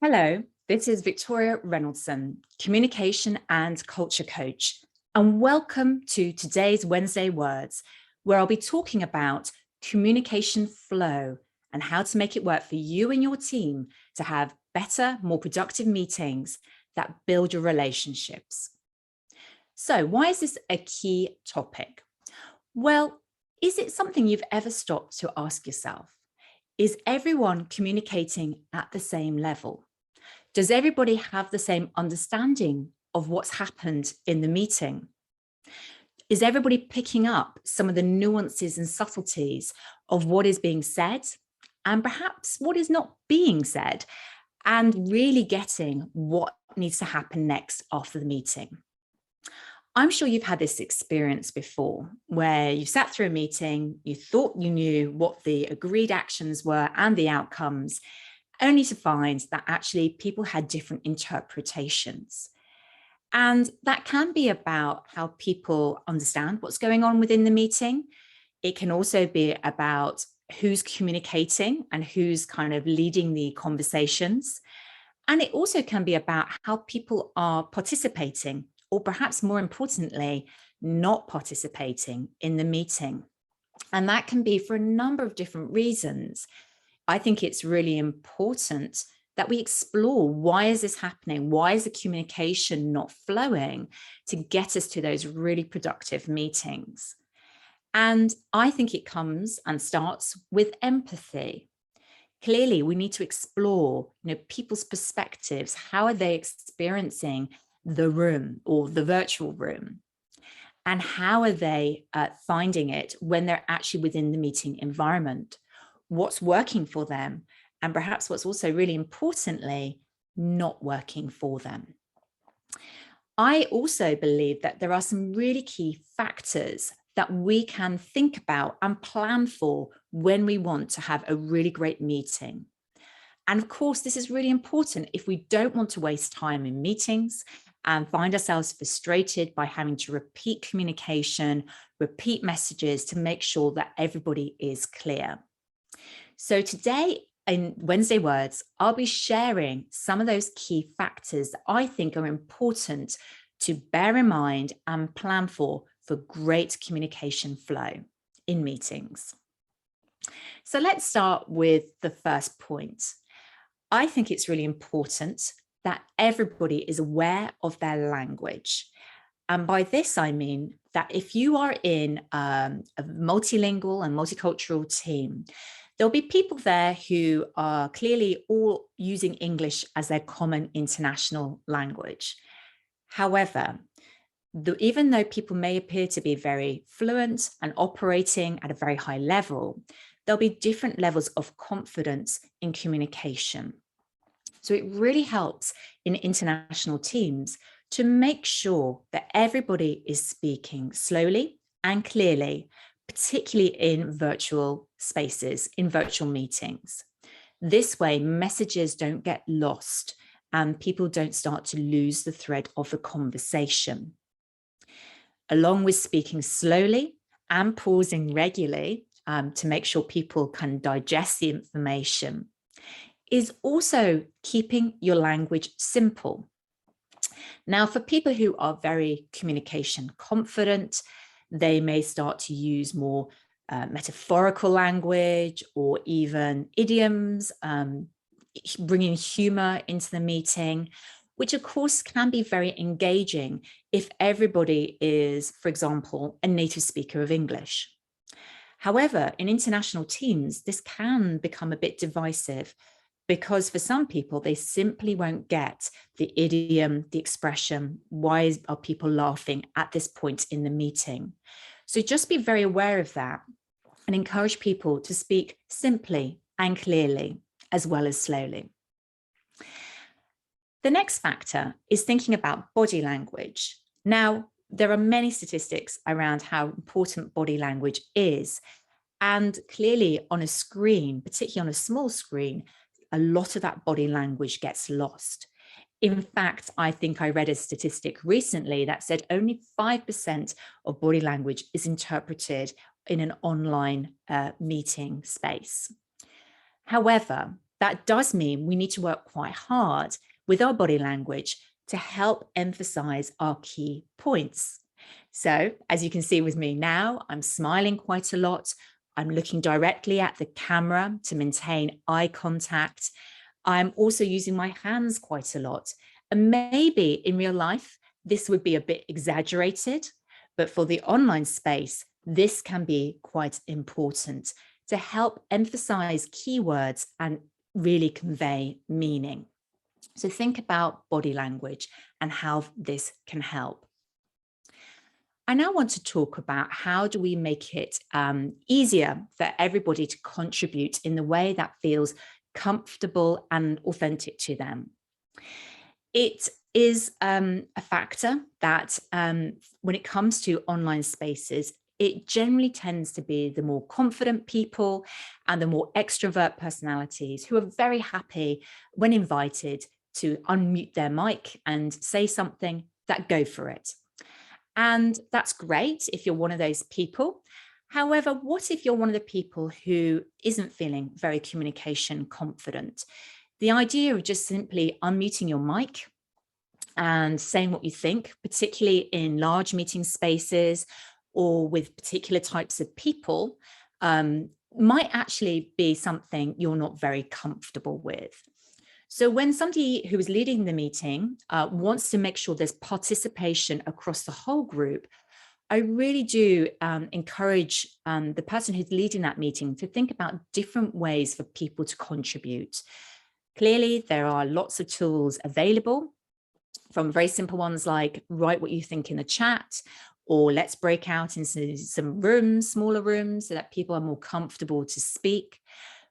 Hello, this is Victoria Reynoldson, Communication and Culture Coach, and welcome to today's Wednesday Words, where I'll be talking about communication flow and how to make it work for you and your team to have better, more productive meetings that build your relationships. So, why is this a key topic? Well, is it something you've ever stopped to ask yourself? Is everyone communicating at the same level? Does everybody have the same understanding of what's happened in the meeting? Is everybody picking up some of the nuances and subtleties of what is being said and perhaps what is not being said, and really getting what needs to happen next after the meeting? I'm sure you've had this experience before where you sat through a meeting, you thought you knew what the agreed actions were and the outcomes, only to find that actually people had different interpretations. And that can be about how people understand what's going on within the meeting. It can also be about who's communicating and who's kind of leading the conversations. And it also can be about how people are participating, or perhaps more importantly, not participating in the meeting. And that can be for a number of different reasons. I think it's really important that we explore, why is this happening? Why is the communication not flowing, to get us to those really productive meetings? And I think it comes and starts with empathy. Clearly, we need to explore, people's perspectives. How are they experiencing the room or the virtual room? And how are they finding it when they're actually within the meeting environment? What's working for them? And perhaps what's also really importantly, not working for them. I also believe that there are some really key factors that we can think about and plan for when we want to have a really great meeting. And of course, this is really important if we don't want to waste time in meetings and find ourselves frustrated by having to repeat communication, repeat messages to make sure that everybody is clear. So today in Wednesday Words, I'll be sharing some of those key factors that I think are important to bear in mind and plan for great communication flow in meetings. So let's start with the first point. I think it's really important that everybody is aware of their language. And by this, I mean that if you are in a multilingual and multicultural team, there'll be people there who are clearly all using English as their common international language. However, even though people may appear to be very fluent and operating at a very high level, there'll be different levels of confidence in communication. So it really helps in international teams to make sure that everybody is speaking slowly and clearly, particularly in virtual spaces, in virtual meetings. This way, messages don't get lost and people don't start to lose the thread of the conversation. Along with speaking slowly and pausing regularly to make sure people can digest the information, is also keeping your language simple. Now, for people who are very communication confident, they may start to use more metaphorical language or even idioms, bringing humor into the meeting, which of course can be very engaging if everybody is, for example, a native speaker of English. However, in international teams, this can become a bit divisive, because for some people, they simply won't get the idiom, the expression, why are people laughing at this point in the meeting? So just be very aware of that and encourage people to speak simply and clearly, as well as slowly. The next factor is thinking about body language. Now, there are many statistics around how important body language is. And clearly on a screen, particularly on a small screen, a lot of that body language gets lost. In fact, I think I read a statistic recently that said only 5% of body language is interpreted in an online meeting space. However, That does mean we need to work quite hard with our body language to help emphasize our key points. So, as you can see with me now, I'm smiling quite a lot. I'm looking directly at the camera to maintain eye contact. I'm also using my hands quite a lot. And maybe in real life, this would be a bit exaggerated, but for the online space, this can be quite important to help emphasize keywords and really convey meaning. So think about body language and how this can help. I now want to talk about how do we make it easier for everybody to contribute in the way that feels comfortable and authentic to them. It is a factor that when it comes to online spaces, it generally tends to be the more confident people and the more extrovert personalities who are very happy when invited to unmute their mic and say something, that go for it. And that's great if you're one of those people. However, what if you're one of the people who isn't feeling very communication confident? The idea of just simply unmuting your mic and saying what you think, particularly in large meeting spaces or with particular types of people, might actually be something you're not very comfortable with. So when somebody who is leading the meeting wants to make sure there's participation across the whole group, I really do encourage the person who's leading that meeting to think about different ways for people to contribute. Clearly, there are lots of tools available, from very simple ones like write what you think in the chat, or let's break out into some rooms, smaller rooms, so that people are more comfortable to speak.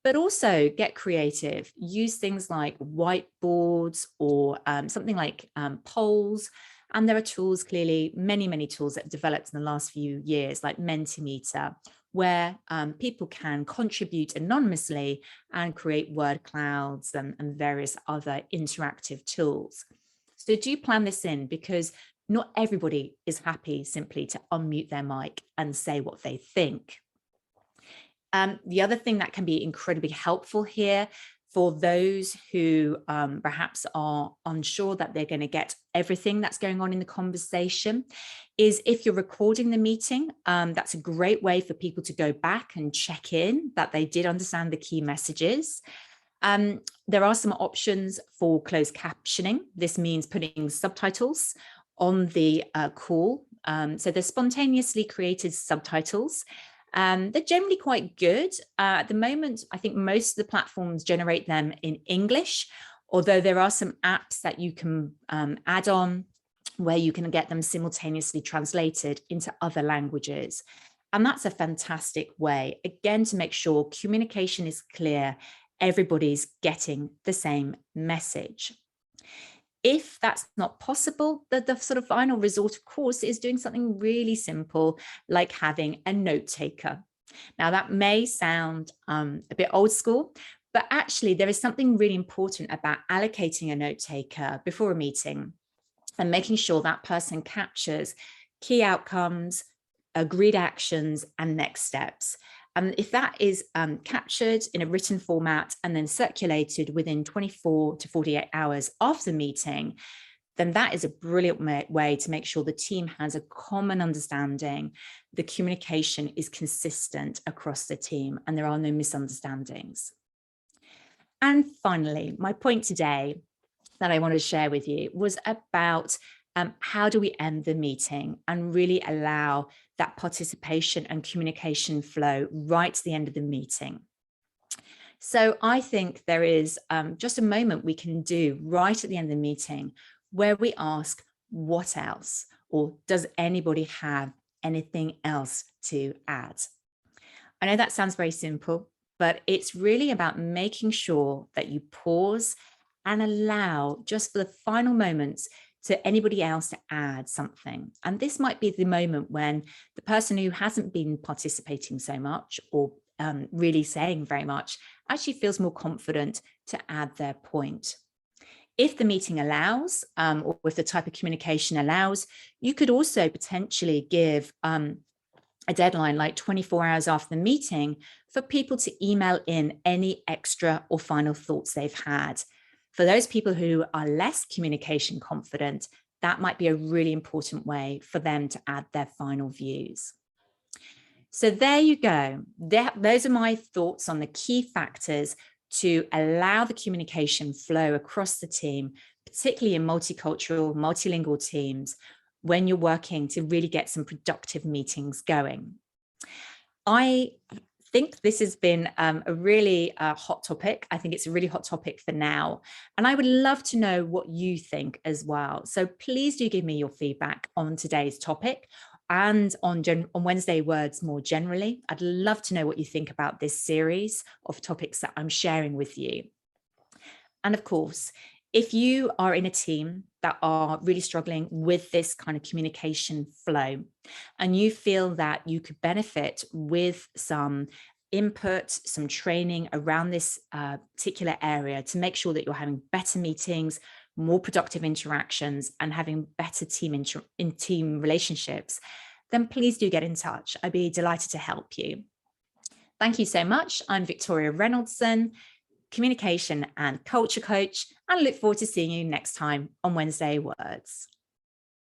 But also get creative, use things like whiteboards or something like polls. And there are tools, clearly, many tools that have developed in the last few years, like Mentimeter, where people can contribute anonymously and create word clouds and various other interactive tools. So do plan this in, because not everybody is happy simply to unmute their mic and say what they think. The other thing that can be incredibly helpful here for those who perhaps are unsure that they're going to get everything that's going on in the conversation is if you're recording the meeting, that's a great way for people to go back and check in that they did understand the key messages. There are some options for closed captioning. This means putting subtitles on the call. So they're spontaneously created subtitles. They're generally quite good. At the moment, I think most of the platforms generate them in English, although there are some apps that you can add on where you can get them simultaneously translated into other languages. And that's a fantastic way, again, to make sure communication is clear, everybody's getting the same message. If that's not possible, the sort of final resort, of course, is doing something really simple, like having a note taker. Now, that may sound a bit old school, but actually there is something really important about allocating a note taker before a meeting and making sure that person captures key outcomes, agreed actions, and next steps. And if that is captured in a written format and then circulated within 24 to 48 hours after the meeting, then that is a brilliant way to make sure the team has a common understanding, the communication is consistent across the team, and there are no misunderstandings. And finally, my point today that I wanted to share with you was about how do we end the meeting and really allow that participation and communication flow right to the end of the meeting. So I think there is just a moment we can do right at the end of the meeting where we ask, what else? Or does anybody have anything else to add? I know that sounds very simple, but it's really about making sure that you pause and allow just for the final moments to anybody else to add something. And this might be the moment when the person who hasn't been participating so much or really saying very much actually feels more confident to add their point. If the meeting allows, or if the type of communication allows, you could also potentially give a deadline like 24 hours after the meeting for people to email in any extra or final thoughts they've had. For those people who are less communication confident, that might be a really important way for them to add their final views. So there you go. Those are my thoughts on the key factors to allow the communication flow across the team, particularly in multicultural, multilingual teams, when you're working to really get some productive meetings going. I think this has been a really hot topic. I think it's a really hot topic for now. And I would love to know what you think as well. So please do give me your feedback on today's topic and on Wednesday Words more generally. I'd love to know what you think about this series of topics that I'm sharing with you. And of course, if you are in a team that are really struggling with this kind of communication flow, and you feel that you could benefit with some input, some training around this particular area to make sure that you're having better meetings, more productive interactions, and having better team relationships, then please do get in touch. I'd be delighted to help you. Thank you so much. I'm Victoria Reynoldson, communication and culture coach, and I look forward to seeing you next time on Wednesday Words.